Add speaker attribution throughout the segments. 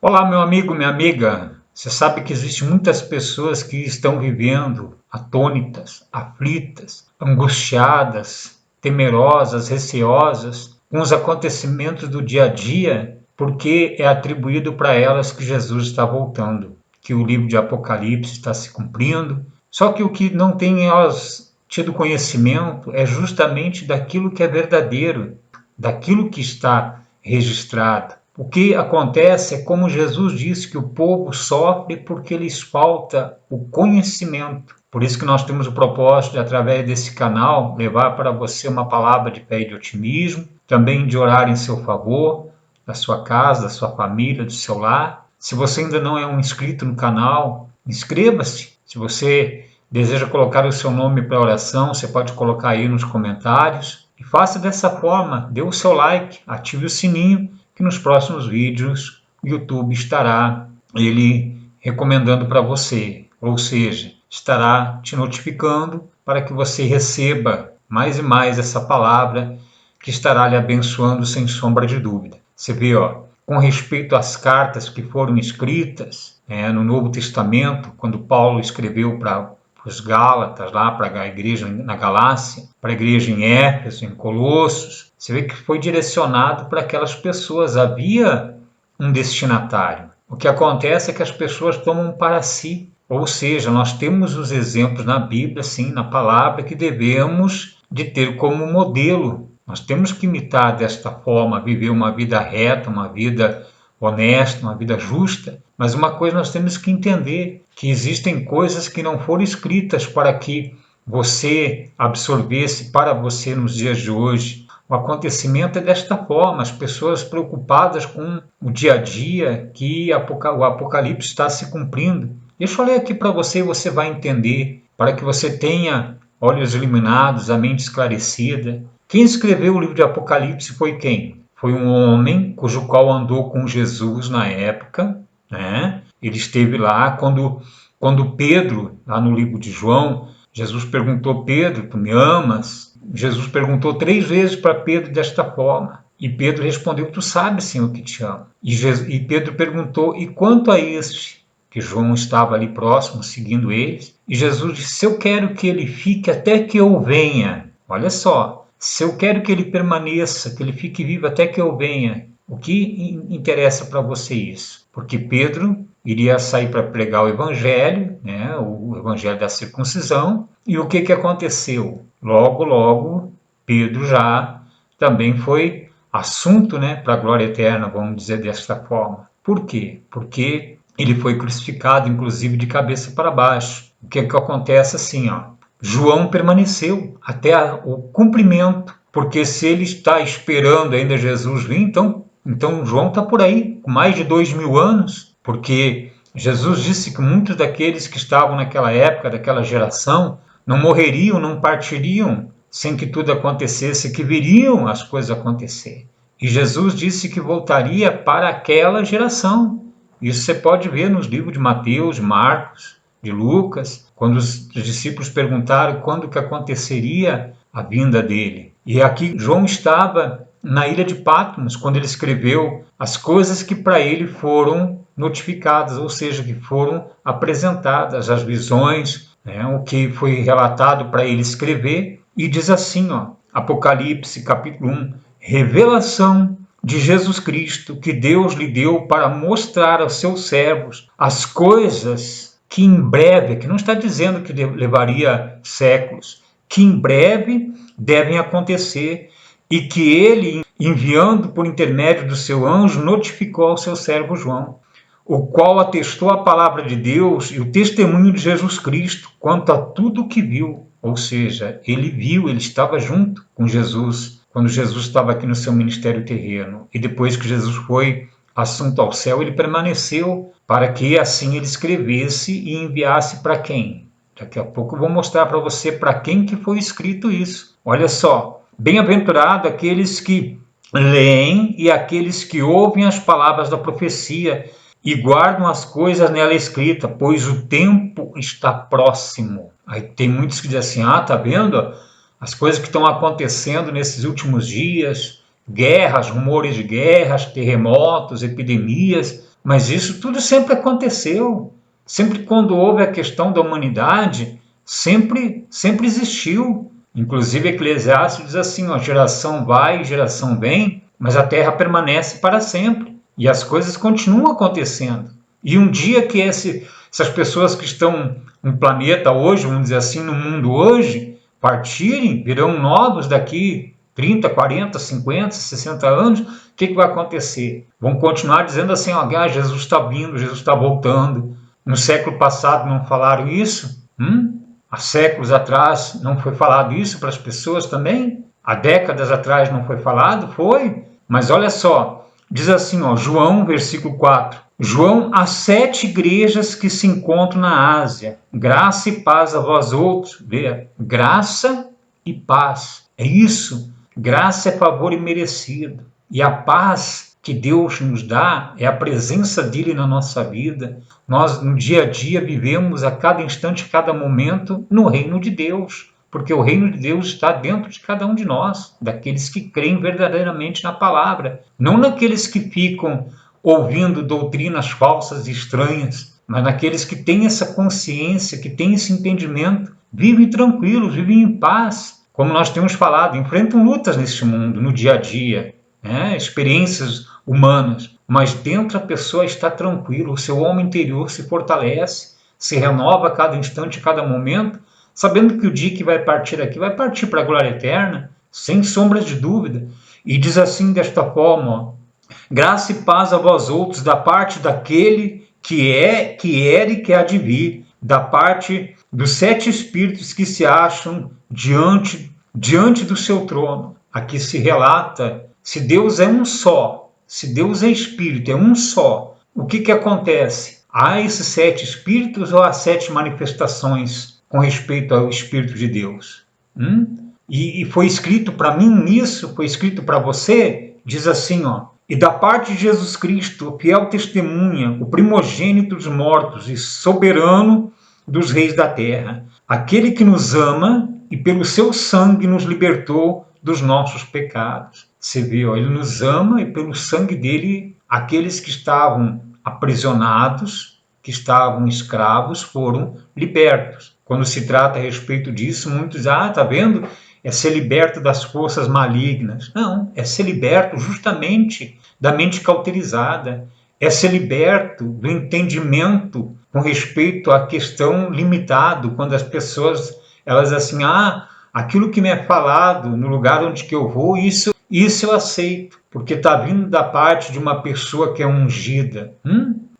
Speaker 1: Olá, meu amigo, minha amiga. Você sabe que existem muitas pessoas que estão vivendo atônitas, aflitas, angustiadas, temerosas, receosas com os acontecimentos do dia a dia, porque é atribuído para elas que Jesus está voltando, que o livro de Apocalipse está se cumprindo. Só que o que não tem elas tido conhecimento é justamente daquilo que é verdadeiro, daquilo que está registrado. O que acontece é como Jesus disse, que o povo sofre porque lhes falta o conhecimento. Por isso que nós temos o propósito de, através desse canal, levar para você uma palavra de fé e de otimismo, também de orar em seu favor, da sua casa, da sua família, do seu lar. Se você ainda não é um inscrito no canal, inscreva-se. Se você deseja colocar o seu nome para oração, você pode colocar aí nos comentários. E faça dessa forma, dê o seu like, ative o sininho, que nos próximos vídeos o YouTube estará ele recomendando para você, ou seja, estará te notificando para que você receba mais e mais essa palavra que estará lhe abençoando sem sombra de dúvida. Você vê, com respeito às cartas que foram escritas no Novo Testamento, quando Paulo escreveu para os Gálatas, lá para a igreja na Galácia, para a igreja em Éfeso, em Colossos, você vê que foi direcionado para aquelas pessoas, havia um destinatário. O que acontece é que as pessoas tomam para si, ou seja, nós temos os exemplos na Bíblia, sim, na palavra, que devemos de ter como modelo. Nós temos que imitar desta forma, viver uma vida reta, uma vida honesta, uma vida justa, mas uma coisa nós temos que entender, que existem coisas que não foram escritas para que você absorvesse para você nos dias de hoje. O acontecimento é desta forma, as pessoas preocupadas com o dia a dia, que o Apocalipse está se cumprindo. Deixa eu ler aqui para você e você vai entender, para que você tenha olhos iluminados, a mente esclarecida. Quem escreveu o livro de Apocalipse foi quem? Foi um homem cujo qual andou com Jesus na época, né? Ele esteve lá quando Pedro, lá no livro de João, Jesus perguntou: Pedro, tu me amas? Jesus perguntou 3 vezes para Pedro desta forma. E Pedro respondeu: tu sabes, Senhor, que te amo. E Pedro perguntou: e quanto a este? Que João estava ali próximo, seguindo eles. E Jesus disse: se eu quero que ele fique até que eu venha. Olha só, se eu quero que ele permaneça, que ele fique vivo até que eu venha, o que interessa para você isso? Porque Pedro iria sair para pregar o evangelho, né, o evangelho da circuncisão, e o que aconteceu? Logo, Pedro já também foi assunto, né, para a glória eterna, vamos dizer desta forma. Por quê? Porque ele foi crucificado, inclusive, de cabeça para baixo. O que acontece assim, João permaneceu até o cumprimento, porque se ele está esperando ainda Jesus vir, então João está por aí, com mais de 2000 anos, porque Jesus disse que muitos daqueles que estavam naquela época, daquela geração, não morreriam, não partiriam sem que tudo acontecesse, que viriam as coisas acontecer. E Jesus disse que voltaria para aquela geração. Isso você pode ver nos livros de Mateus, de Marcos, de Lucas, quando os discípulos perguntaram quando que aconteceria a vinda dele. E aqui João estava na ilha de Patmos, quando ele escreveu as coisas que para ele foram notificadas, ou seja, que foram apresentadas, as visões, o que foi relatado para ele escrever. E diz assim, Apocalipse capítulo 1, revelação de Jesus Cristo que Deus lhe deu para mostrar aos seus servos as coisas que em breve, que não está dizendo que levaria séculos, que em breve devem acontecer, e que ele, enviando por intermédio do seu anjo, notificou ao seu servo João, o qual atestou a palavra de Deus e o testemunho de Jesus Cristo quanto a tudo o que viu. Ou seja, ele viu, ele estava junto com Jesus quando Jesus estava aqui no seu ministério terreno. E depois que Jesus foi assunto ao céu, ele permaneceu para que assim ele escrevesse e enviasse para quem? Daqui a pouco eu vou mostrar para você para quem que foi escrito isso. Olha só, bem-aventurado aqueles que leem e aqueles que ouvem as palavras da profecia e guardam as coisas nela escritas, pois o tempo está próximo. Aí tem muitos que dizem assim, tá vendo? As coisas que estão acontecendo nesses últimos dias, guerras, rumores de guerras, terremotos, epidemias, Mas isso tudo sempre aconteceu. Sempre quando houve a questão da humanidade, sempre existiu. Inclusive Eclesiastes diz assim, ó, geração vai, geração vem, mas a terra permanece para sempre. E as coisas continuam acontecendo. E um dia que essas pessoas que estão no planeta hoje, vamos dizer assim, no mundo hoje, partirem, virão novos daqui 30, 40, 50, 60 anos, o que vai acontecer? Vão continuar dizendo assim, ó, Jesus está vindo, Jesus está voltando. No século passado não falaram isso? Há séculos atrás não foi falado isso para as pessoas também? Há décadas atrás não foi falado? Foi. Mas olha só, diz assim, ó, João, versículo 4. João, às 7 igrejas que se encontram na Ásia, graça e paz a vós outros. Vê, graça e paz. É isso. Graça é favor imerecido. E a paz que Deus nos dá é a presença dele na nossa vida. Nós, no dia a dia, vivemos a cada instante, a cada momento, no reino de Deus. Porque o reino de Deus está dentro de cada um de nós, daqueles que creem verdadeiramente na palavra. Não naqueles que ficam ouvindo doutrinas falsas e estranhas, mas naqueles que têm essa consciência, que têm esse entendimento, vivem tranquilos, vivem em paz. Como nós temos falado, enfrentam lutas neste mundo, no dia a dia, né? Experiências humanas, mas dentro a pessoa está tranquila, o seu homem interior se fortalece, se renova a cada instante, a cada momento, sabendo que o dia que vai partir aqui vai partir para a glória eterna, sem sombras de dúvida. E diz assim, desta forma, ó, graça e paz a vós outros, da parte daquele que era e que há de vir, da parte dos 7 espíritos que se acham diante do seu trono. Aqui se relata, se Deus é um só, se Deus é espírito, é um só, o que acontece? Há esses 7 espíritos ou há 7 manifestações com respeito ao Espírito de Deus? E foi escrito para mim isso, foi escrito para você, diz assim, ó, e da parte de Jesus Cristo, o fiel testemunha, o primogênito dos mortos e soberano dos reis da terra, aquele que nos ama e pelo seu sangue nos libertou dos nossos pecados. Você vê, ó, ele nos ama e pelo sangue dele, aqueles que estavam aprisionados, que estavam escravos, foram libertos. Quando se trata a respeito disso, muitos dizem, tá vendo? É ser liberto das forças malignas. Não, é ser liberto justamente da mente cauterizada, é ser liberto do entendimento com respeito à questão limitado, quando as pessoas, elas assim, aquilo que me é falado no lugar onde que eu vou, isso eu aceito, porque está vindo da parte de uma pessoa que é ungida,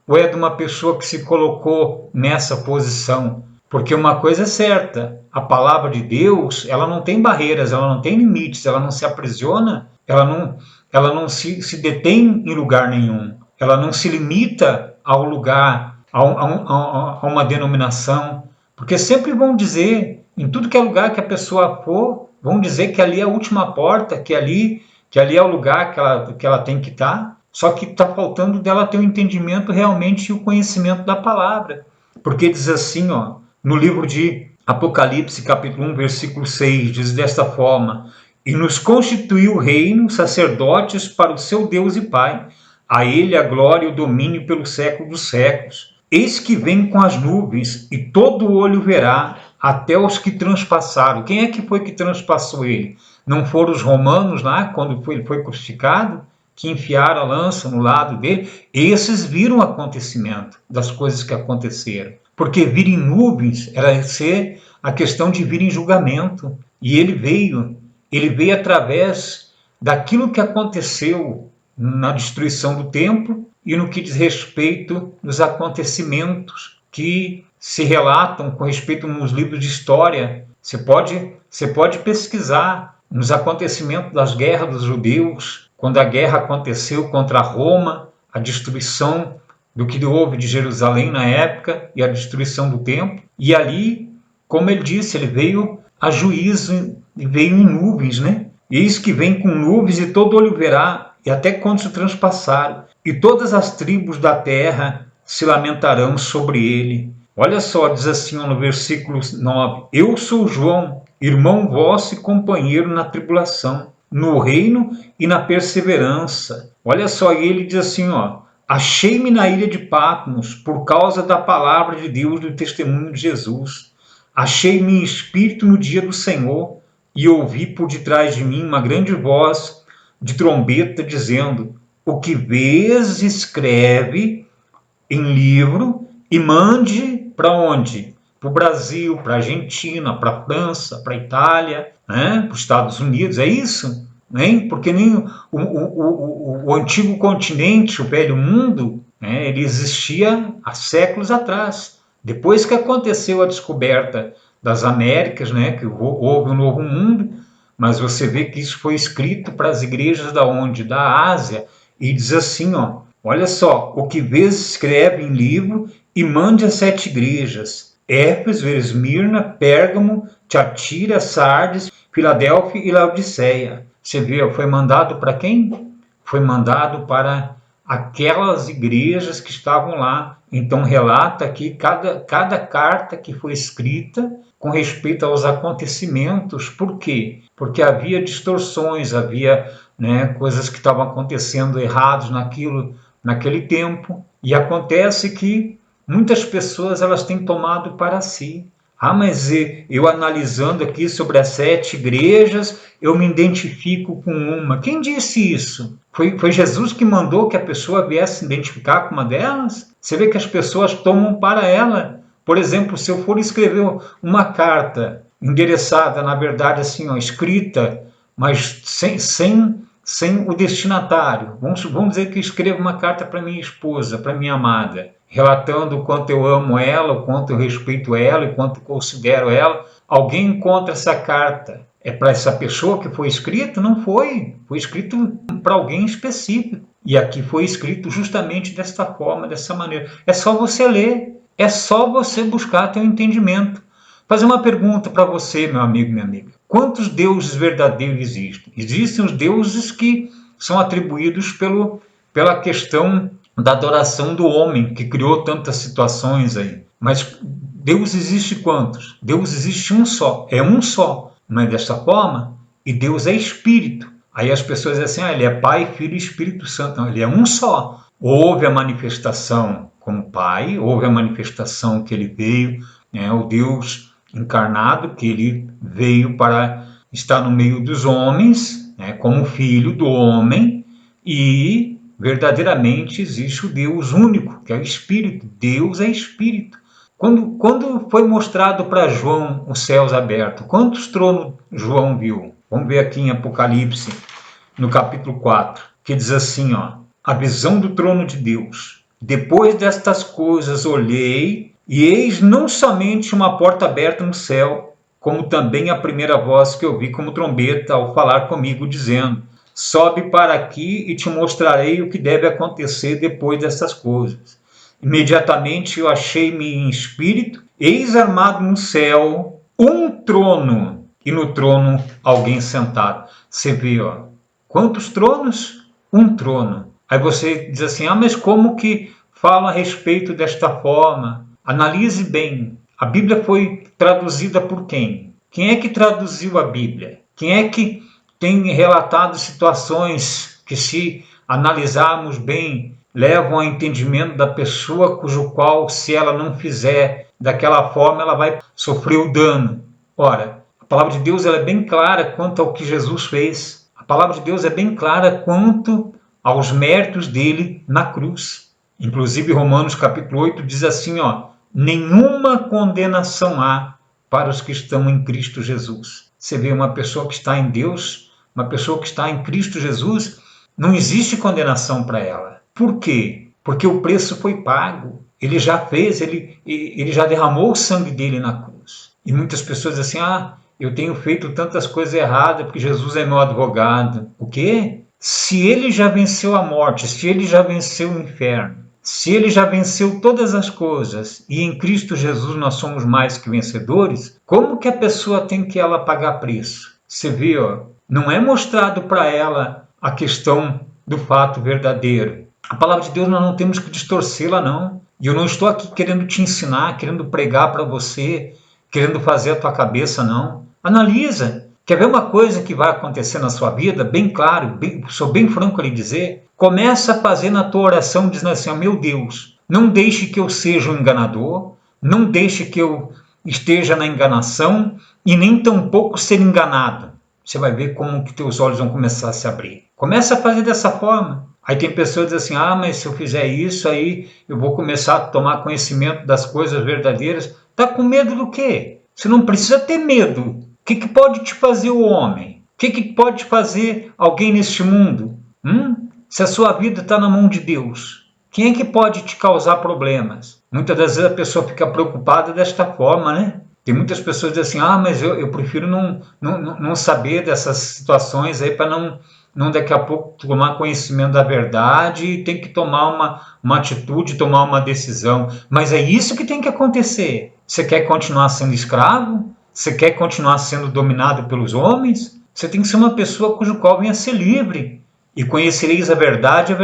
Speaker 1: ou é de uma pessoa que se colocou nessa posição. Porque uma coisa é certa, a palavra de Deus, ela não tem barreiras, ela não tem limites, ela não se aprisiona, ela não se detém em lugar nenhum, ela não se limita ao lugar, a uma denominação, porque sempre vão dizer, em tudo que é lugar que a pessoa for, vão dizer que ali é a última porta, que ali é o lugar que ela tem que estar, só que está faltando dela ter o entendimento realmente e o conhecimento da palavra, porque diz assim, ó, no livro de Apocalipse, capítulo 1, versículo 6, diz desta forma, e nos constituiu reino, sacerdotes para o seu Deus e Pai, a ele a glória e o domínio pelo século dos séculos. Eis que vem com as nuvens, e todo olho verá, até os que transpassaram. Quem é que foi que transpassou ele? Não foram os romanos lá, quando ele foi crucificado, que enfiaram a lança no lado dele? Esses viram o acontecimento das coisas que aconteceram. Porque vir em nuvens era ser a questão de vir em julgamento. E ele veio através daquilo que aconteceu na destruição do templo e no que diz respeito dos acontecimentos que se relatam com respeito nos livros de história. Você pode pesquisar nos acontecimentos das guerras dos judeus, quando a guerra aconteceu contra Roma, a destruição do que houve de Jerusalém na época e a destruição do templo. E ali, como ele disse, ele veio a juízo e veio em nuvens, né? Eis que vem com nuvens e todo olho verá, e até quando se transpassaram, e todas as tribos da terra se lamentarão sobre ele. Olha só, diz assim no versículo 9, eu sou João, irmão vosso e companheiro na tribulação, no reino e na perseverança. Olha só, e ele diz assim, ó, Achei-me na ilha de Patmos por causa da palavra de Deus e do testemunho de Jesus. Achei-me em espírito no dia do Senhor e ouvi por detrás de mim uma grande voz de trombeta dizendo: o que vês, escreve em livro e mande para onde? Para o Brasil, para a Argentina, para a França, para a Itália, né? Para os Estados Unidos, é isso? Né? Porque nem o antigo continente, o velho mundo, né? Ele existia há séculos atrás. Depois que aconteceu a descoberta das Américas, né? Que houve um novo mundo, mas você vê que isso foi escrito para as igrejas da onde? Da Ásia, e diz assim, ó, olha só, o que vês escreve em livro e mande às 7 igrejas: Éfeso, Esmirna, Pérgamo, Tiatira, Sardes, Filadélfia e Laodiceia. Você vê, foi mandado para quem? Foi mandado para aquelas igrejas que estavam lá. Então relata aqui cada carta que foi escrita com respeito aos acontecimentos. Por quê? Porque havia distorções, havia, né, coisas que estavam acontecendo errados naquele tempo, e acontece que muitas pessoas elas têm tomado para si. Ah, mas eu analisando aqui sobre as 7 igrejas, eu me identifico com uma. Quem disse isso? Foi Jesus que mandou que a pessoa viesse se identificar com uma delas? Você vê que as pessoas tomam para ela. Por exemplo, se eu for escrever uma carta endereçada, na verdade, assim, ó, escrita, mas sem o destinatário. Vamos dizer que eu escrevo uma carta para minha esposa, para minha amada, relatando o quanto eu amo ela, o quanto eu respeito ela, o quanto eu considero ela. Alguém encontra essa carta. É para essa pessoa que foi escrito? Não foi. Foi escrito para alguém específico. E aqui foi escrito justamente desta forma, dessa maneira. É só você ler. É só você buscar teu entendimento. Fazer uma pergunta para você, meu amigo, minha amiga. Quantos deuses verdadeiros existem? Existem os deuses que são atribuídos pela questão da adoração do homem, que criou tantas situações aí. Mas Deus existe quantos? Deus existe um só. É um só. Não é desta forma? E Deus é Espírito. Aí as pessoas dizem assim, ele é Pai, Filho e Espírito Santo. Não, ele é um só. Houve a manifestação como Pai, houve a manifestação que ele veio, né, o Deus encarnado, que ele veio para estar no meio dos homens, né, como filho do homem, e verdadeiramente existe o Deus único, que é o Espírito. Deus é Espírito. Quando foi mostrado para João os céus abertos, quantos tronos João viu? Vamos ver aqui em Apocalipse, no capítulo 4, que diz assim, ó, a visão do trono de Deus. Depois destas coisas olhei, e eis não somente uma porta aberta no céu, como também a primeira voz que ouvi como trombeta ao falar comigo, dizendo, sobe para aqui e te mostrarei o que deve acontecer depois dessas coisas. Imediatamente eu achei-me em espírito, eis armado no céu um trono, e no trono alguém sentado. Você vê, ó, quantos tronos? Um trono. Aí você diz assim, mas como que fala a respeito desta forma? Analise bem. A Bíblia foi traduzida por quem? Quem é que traduziu a Bíblia? Quem é que tem relatado situações que, se analisarmos bem, levam ao entendimento da pessoa cujo qual, se ela não fizer daquela forma, ela vai sofrer o dano? Ora, a palavra de Deus ela é bem clara quanto ao que Jesus fez. A palavra de Deus é bem clara quanto aos méritos dele na cruz. Inclusive, Romanos capítulo 8 diz assim, ó, nenhuma condenação há para os que estão em Cristo Jesus. Você vê uma pessoa que está em Deus, uma pessoa que está em Cristo Jesus, não existe condenação para ela. Por quê? Porque o preço foi pago. Ele já fez, ele já derramou o sangue dele na cruz. E muitas pessoas dizem assim, eu tenho feito tantas coisas erradas porque Jesus é meu advogado. O quê? Se ele já venceu a morte, se ele já venceu o inferno, se ele já venceu todas as coisas e em Cristo Jesus nós somos mais que vencedores, como que a pessoa tem que ela pagar preço? Você vê, ó, não é mostrado para ela a questão do fato verdadeiro. A palavra de Deus nós não temos que distorcê-la, não. E eu não estou aqui querendo te ensinar, querendo pregar para você, querendo fazer a tua cabeça, não. Analisa. Quer ver uma coisa que vai acontecer na sua vida? Bem claro, sou bem franco a lhe dizer. Começa a fazer na tua oração dizendo assim, meu Deus, não deixe que eu seja um enganador, não deixe que eu esteja na enganação e nem tampouco ser enganado. Você vai ver como que teus olhos vão começar a se abrir. Começa a fazer dessa forma. Aí tem pessoas que dizem assim, mas se eu fizer isso, aí eu vou começar a tomar conhecimento das coisas verdadeiras. Tá com medo do quê? Você não precisa ter medo. O que pode te fazer o homem? O que pode fazer alguém neste mundo? Se a sua vida está na mão de Deus, quem é que pode te causar problemas? Muitas das vezes a pessoa fica preocupada desta forma, né? Tem muitas pessoas que dizem assim, mas eu prefiro não saber dessas situações aí para não daqui a pouco tomar conhecimento da verdade e tem que tomar uma atitude, tomar uma decisão. Mas é isso que tem que acontecer. Você quer continuar sendo escravo? Você quer continuar sendo dominado pelos homens? Você tem que ser uma pessoa cujo qual venha ser livre. E conhecereis a verdade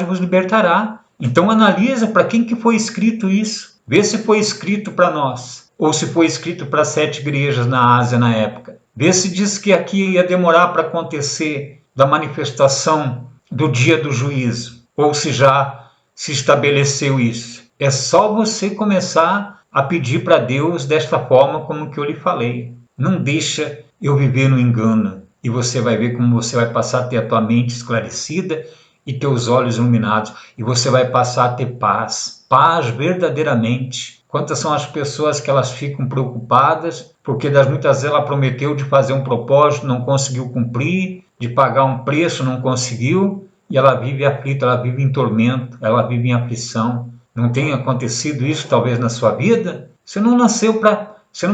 Speaker 1: vos libertará. Então analisa para quem que foi escrito isso. Vê se foi escrito para nós, ou se foi escrito para 7 igrejas na Ásia na época. Vê se diz que aqui ia demorar para acontecer da manifestação do dia do juízo, ou se já se estabeleceu isso. É só você começar a pedir para Deus desta forma como que eu lhe falei. Não deixa eu viver no engano. E você vai ver como você vai passar a ter a tua mente esclarecida e teus olhos iluminados. E você vai passar a ter paz. Paz verdadeiramente. Quantas são as pessoas que elas ficam preocupadas porque muitas vezes ela prometeu de fazer um propósito, não conseguiu cumprir, de pagar um preço, não conseguiu, e ela vive aflita, ela vive em tormento, ela vive em aflição. Não tem acontecido isso talvez na sua vida? Você não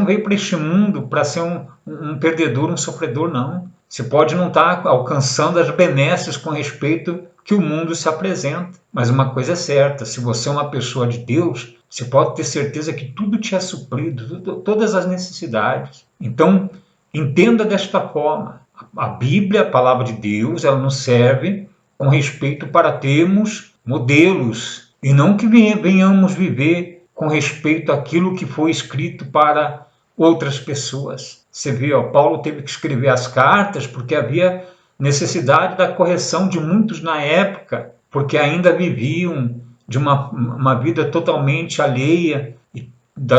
Speaker 1: veio para este mundo para ser um perdedor, um sofredor, não. Você pode não estar alcançando as benesses com respeito que o mundo se apresenta. Mas uma coisa é certa, se você é uma pessoa de Deus, você pode ter certeza que tudo te é suprido, todas as necessidades. Então, entenda desta forma. A Bíblia, a palavra de Deus, ela nos serve com respeito para termos modelos e não que venhamos viver com respeito àquilo que foi escrito para outras pessoas. Você vê, Paulo teve que escrever as cartas porque havia necessidade da correção de muitos na época, porque ainda viviam de uma vida totalmente alheia e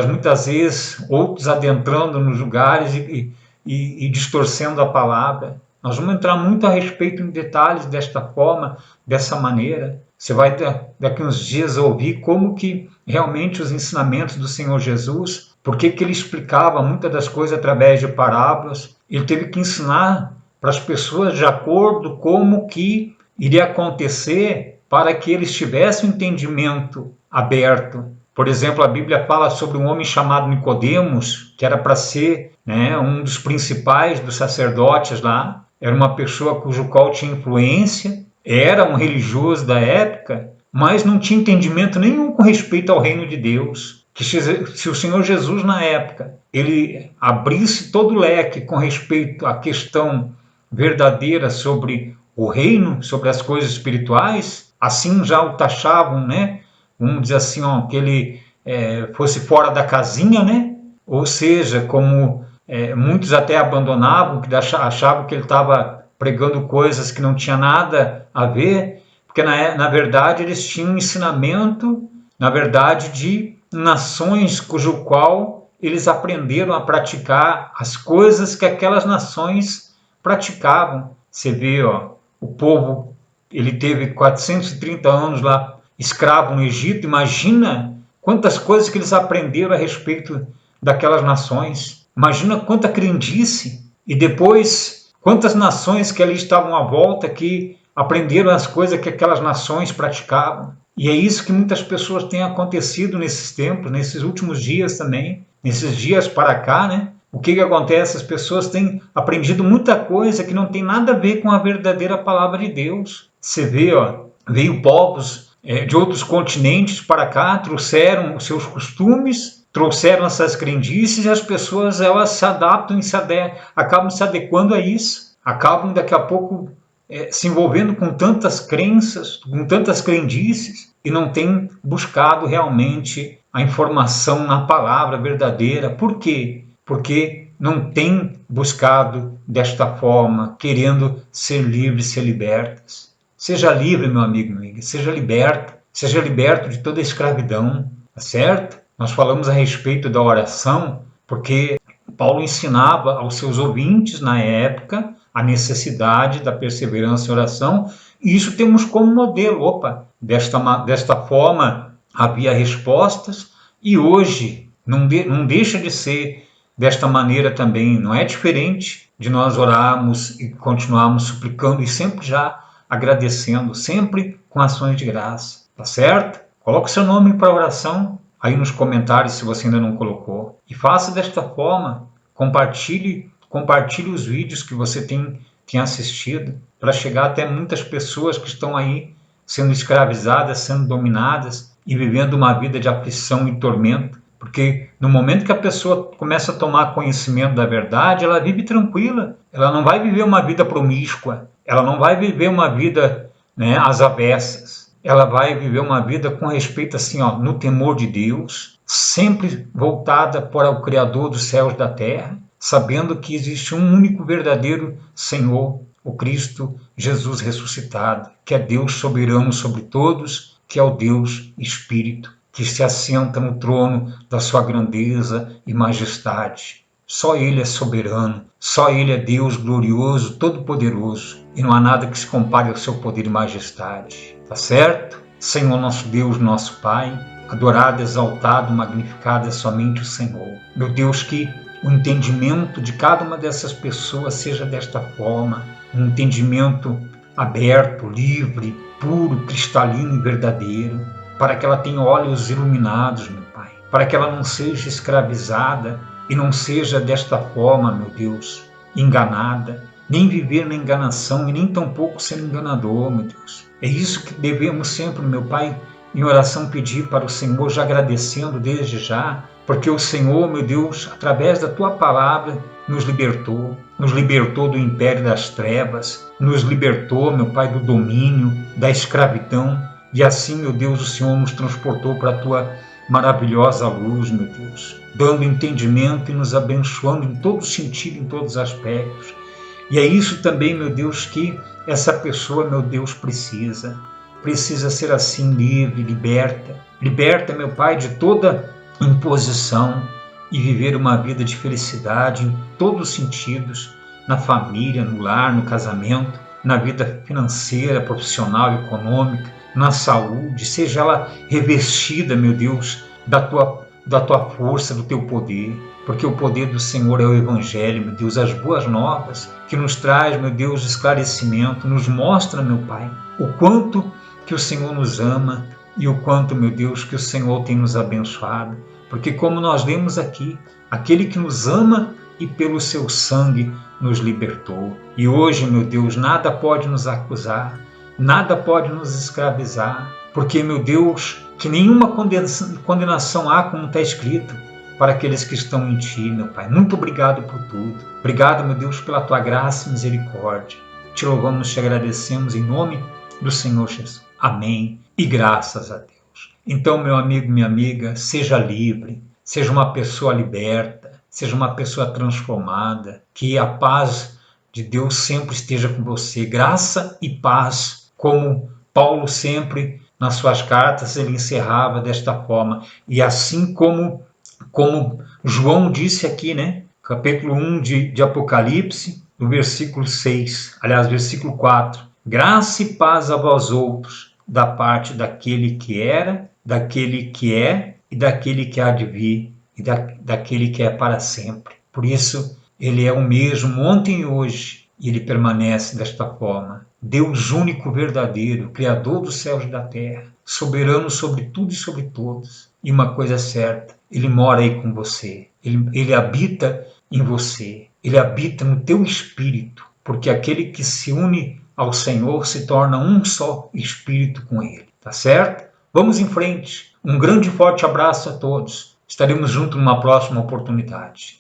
Speaker 1: muitas vezes outros adentrando nos lugares e distorcendo a palavra. Nós vamos entrar muito a respeito em detalhes desta forma, dessa maneira. Você vai daqui uns dias ouvir como que realmente os ensinamentos do Senhor Jesus, porque ele explicava muitas das coisas através de parábolas. Ele teve que ensinar para as pessoas de acordo com como que iria acontecer para que eles tivessem um entendimento aberto. Por exemplo, a Bíblia fala sobre um homem chamado Nicodemos, que era para ser um dos principais dos sacerdotes lá. Era uma pessoa cujo qual tinha influência, era um religioso da época, mas não tinha entendimento nenhum com respeito ao reino de Deus. Que se o Senhor Jesus, na época, ele abrisse todo o leque com respeito à questão verdadeira sobre o reino, sobre as coisas espirituais, assim já o taxavam, vamos dizer assim, que ele fosse fora da casinha, ou seja, como muitos até abandonavam, que achavam que ele estava pregando coisas que não tinha nada a ver, porque na verdade eles tinham um ensinamento, na verdade, de nações cujo qual eles aprenderam a praticar as coisas que aquelas nações praticavam. Você vê, o povo, ele teve 430 anos lá escravo no Egito. Imagina quantas coisas que eles aprenderam a respeito daquelas nações. Imagina quanta crendice. E depois, quantas nações que ali estavam à volta que aprenderam as coisas que aquelas nações praticavam. E é isso que muitas pessoas têm acontecido nesses tempos, nesses últimos dias também, nesses dias para cá, O que acontece? As pessoas têm aprendido muita coisa que não tem nada a ver com a verdadeira palavra de Deus. Você vê, veio povos de outros continentes para cá, trouxeram os seus costumes, trouxeram essas crendices e as pessoas elas se adaptam e acabam se adequando a isso, acabam daqui a pouco se envolvendo com tantas crenças, com tantas crendices e não têm buscado realmente a informação na palavra verdadeira. Por quê? Porque não têm buscado desta forma, querendo ser livres, ser libertas. Seja livre, meu amigo, minha amiga, seja liberto de toda a escravidão, tá certo? Nós falamos a respeito da oração, porque Paulo ensinava aos seus ouvintes na época a necessidade da perseverança e oração, e isso temos como modelo. Desta forma havia respostas, e hoje não deixa de ser desta maneira também. Não é diferente de nós orarmos e continuarmos suplicando e sempre já agradecendo, sempre com ações de graça, tá certo? Coloque seu nome para oração aí nos comentários se você ainda não colocou, e faça desta forma. Compartilhe os vídeos que você tem assistido, para chegar até muitas pessoas que estão aí sendo escravizadas, sendo dominadas e vivendo uma vida de aflição e tormento. Porque no momento que a pessoa começa a tomar conhecimento da verdade, ela vive tranquila, ela não vai viver uma vida promíscua, ela não vai viver uma vida, às avessas, ela vai viver uma vida com respeito assim, no temor de Deus, sempre voltada para o Criador dos céus e da terra, sabendo que existe um único verdadeiro Senhor, o Cristo Jesus ressuscitado, que é Deus soberano sobre todos, que é o Deus Espírito, que se assenta no trono da sua grandeza e majestade. Só Ele é soberano, só Ele é Deus glorioso, todo-poderoso, e não há nada que se compare ao seu poder e majestade. Tá certo? Senhor nosso Deus, nosso Pai, adorado, exaltado, magnificado é somente o Senhor. Meu Deus, que o entendimento de cada uma dessas pessoas seja desta forma, um entendimento aberto, livre, puro, cristalino e verdadeiro, para que ela tenha olhos iluminados, meu Pai, para que ela não seja escravizada e não seja desta forma, meu Deus, enganada, nem viver na enganação e nem tampouco ser enganador, meu Deus. É isso que devemos sempre, meu Pai, em oração pedir para o Senhor, já agradecendo desde já, porque o Senhor, meu Deus, através da Tua palavra, nos libertou do império das trevas, nos libertou, meu Pai, do domínio, da escravidão, e assim, meu Deus, o Senhor nos transportou para a Tua maravilhosa luz, meu Deus, dando entendimento e nos abençoando em todo sentido, em todos os aspectos. E é isso também, meu Deus, que essa pessoa, meu Deus, precisa ser assim, livre, liberta, meu Pai, de toda imposição e viver uma vida de felicidade em todos os sentidos, na família, no lar, no casamento, na vida financeira, profissional, econômica, na saúde, seja ela revestida, meu Deus, da tua força, do teu poder, porque o poder do Senhor é o Evangelho, meu Deus, as boas novas, que nos traz, meu Deus, esclarecimento, nos mostra, meu Pai, o quanto que o Senhor nos ama e o quanto, meu Deus, que o Senhor tem nos abençoado, porque como nós lemos aqui, aquele que nos ama e pelo seu sangue nos libertou. E hoje, meu Deus, nada pode nos acusar, nada pode nos escravizar, porque, meu Deus, que nenhuma condenação há, como está escrito, para aqueles que estão em Ti, meu Pai. Muito obrigado por tudo. Obrigado, meu Deus, pela Tua graça e misericórdia. Te louvamos, te agradecemos em nome do Senhor Jesus. Amém. E graças a Deus. Então, meu amigo, minha amiga, seja livre, seja uma pessoa liberta, seja uma pessoa transformada, que a paz de Deus sempre esteja com você. Graça e paz, como Paulo sempre, nas suas cartas, ele encerrava desta forma. E assim como João disse aqui, capítulo 1 de Apocalipse, no versículo 6, aliás, versículo 4. Graça e paz a vós outros, da parte daquele que era, daquele que é e daquele que há de vir e daquele que é para sempre. Por isso, ele é o mesmo ontem e hoje, e ele permanece desta forma. Deus único, verdadeiro, Criador dos céus e da terra, soberano sobre tudo e sobre todos. E uma coisa é certa, ele mora aí com você, ele habita em você, ele habita no teu espírito, porque aquele que se une ao Senhor se torna um só espírito com ele, tá certo? Vamos em frente. Um grande e forte abraço a todos. Estaremos juntos numa próxima oportunidade.